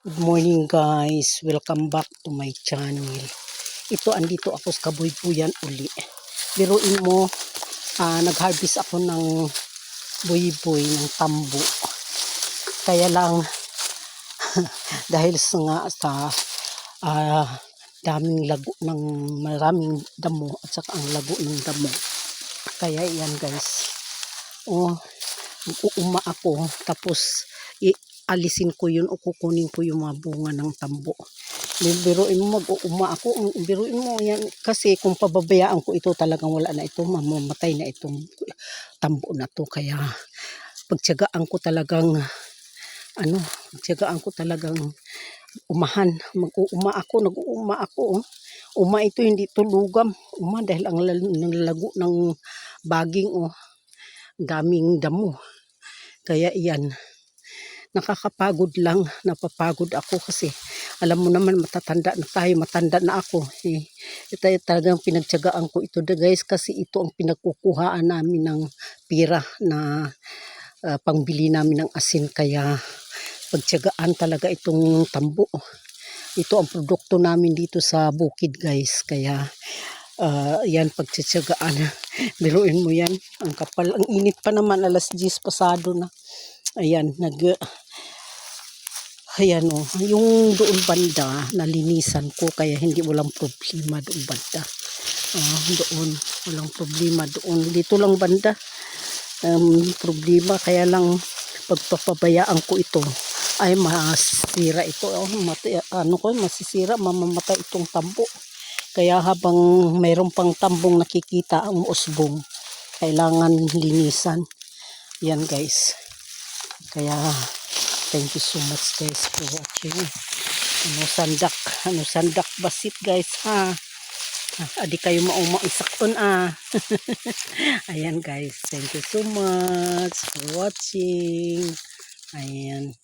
Good morning guys, welcome back to my channel. Ito, andito ako sa kabuybuyan uli. Biruin mo, nag-harvest ako ng buyboy, ng tambo. Kaya lang, dahil sa daming lago ng maraming damo at saka ang lago ng damo. Kaya yan guys, uuma ako tapos alisin ko yun o kukunin ko yung mga bunga ng tambo. Biruin mo, mag-uuma ako. Biruin mo yan. Kasi kung pababayaan ko ito, talagang wala na ito. Mamamatay na itong tambo na to. Kaya pagtiyagaan ko talagang umahan. Mag-uuma ako. Nag-uuma ako. Uma ito, hindi ito lugam. Uma dahil ang lago ng baging. Daming damo. Kaya iyan. Nakakapagod lang, napapagod ako kasi alam mo naman matatanda na tayo, matanda na ako. Ito talagang pinagtiyagaan ko ito guys kasi ito ang pinagkukuhaan namin ng pira na pangbili namin ng asin. Kaya pagtiyagaan talaga itong tambo. Ito ang produkto namin dito sa bukid guys. Kaya yan, pagtiyagaan. Biruin mo yan, ang kapal, ang init pa naman, alas 10 pasado na. Ayan, ayan yung doon banda, nalinisan ko kaya hindi walang problema doon banda. Doon, walang problema doon. Dito lang banda, problema. Kaya lang, pagpapabayaan ko ito, ay masisira ito. Masisira, mamamatay itong tambo. Kaya habang mayroon pang tambong nakikita ang usbong, kailangan linisan. Yan guys. Kaya thank you so much guys for watching. Sandak basit guys ha. Adi kayo maisakton Ayan guys, thank you so much for watching. Ayan.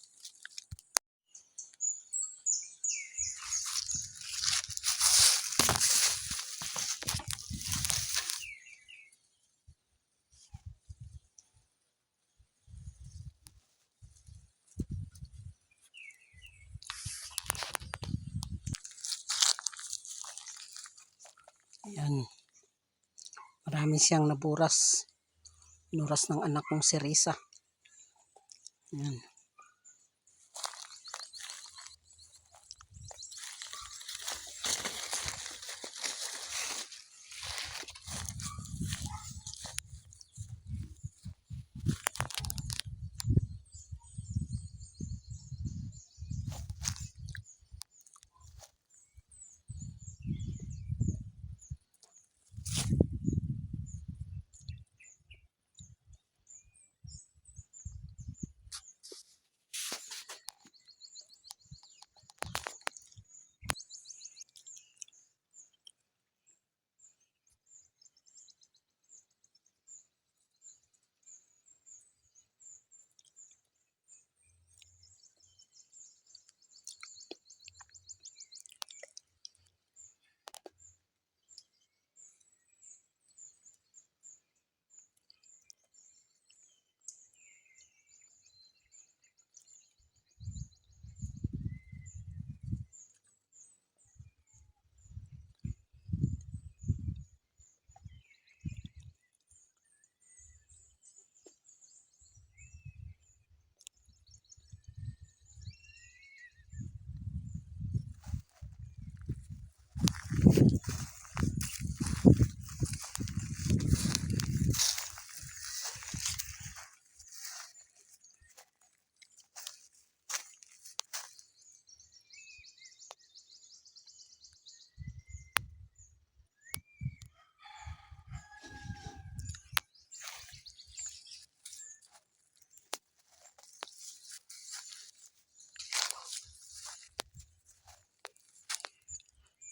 Ayan. Marami siyang naburas. Nuras ng anak kong si Risa. Ayan.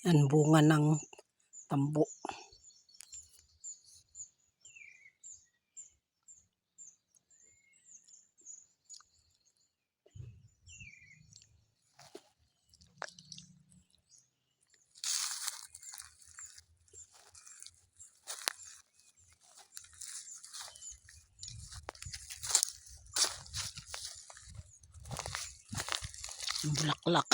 Yan, bunga ng tambo. bulaklak.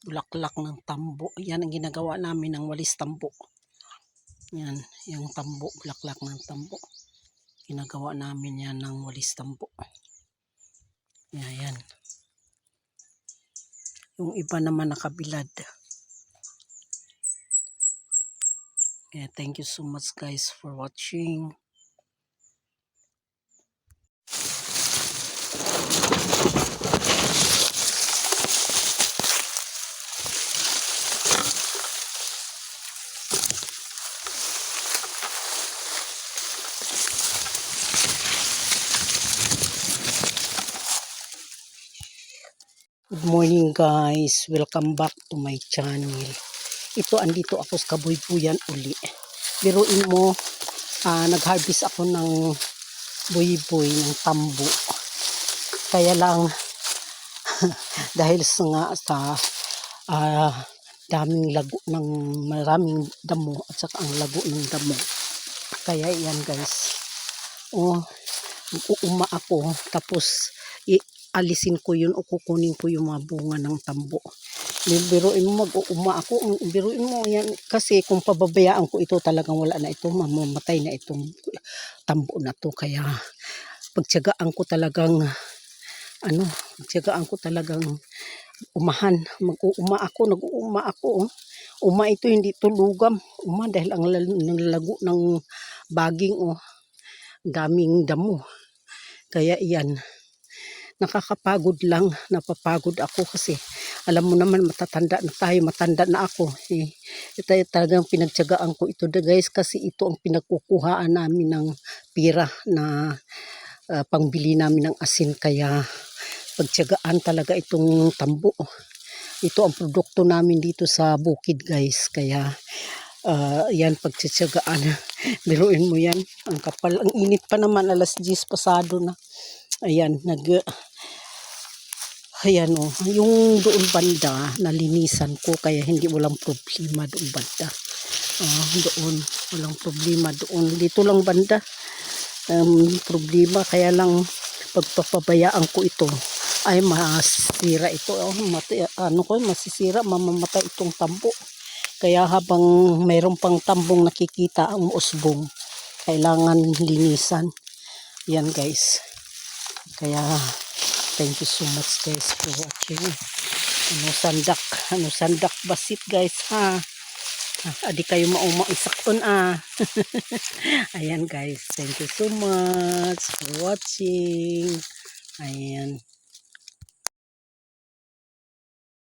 Bulaklak ng tambo. Yan ang ginagawa namin ng walis tambo. Yan, yung tambo, bulaklak ng tambo. Ginagawa namin yan ng walis tambo. Yan. Yung iba naman nakabilad. Kaya thank you so much guys for watching. Good morning guys, welcome back to my channel. Ito, andito ako sa kabuybuyan uli. Biruin mo, nag-harvest ako ng buyboy, ng tambo. Kaya lang, dahil sa daming lago ng maraming damo at saka ang lago ng damo. Kaya yan guys. Uuma ako, tapos alisin ko yun o kukunin ko yung mga bunga ng tambo. Biruin mo, mag-uuma ako. Biruin mo yan. Kasi kung pababayaan ko ito, talagang wala na ito. Mamamatay na itong tambo na to. Kaya pagtiyagaan ko talagang umahan. Mag-uuma ako. Nag-uuma ako. Uma ito, hindi tulugam. Uma dahil ang lago ng baging. Daming damo. Kaya yan. Nakakapagod lang, napapagod ako kasi alam mo naman matatanda na tayo, matanda na ako. Ito talagang pinagtiyagaan ko ito guys kasi ito ang pinagkukuhaan namin ng pira na pangbili namin ng asin. Kaya pagtiyagaan talaga itong tambo. Ito ang produkto namin dito sa bukid guys. Kaya yan, pagtiyagaan. Biruin mo yan, ang kapal, ang init pa naman, alas 10 pasado na. Ayan, ayan yung doon banda, nalinisan ko kaya hindi walang problema doon banda. Doon, walang problema doon. Dito lang banda, problema. Kaya lang, pagpapabayaan ko ito, ay masisira ito. Masisira, mamamatay itong tambo. Kaya habang mayroon pang tambong nakikita ang usbong, kailangan linisan. Yan guys. Kaya thank you so much guys for watching. Sandak basit guys ha. Adi kayo mauma isakton Ayan guys, thank you so much for watching. Ayan.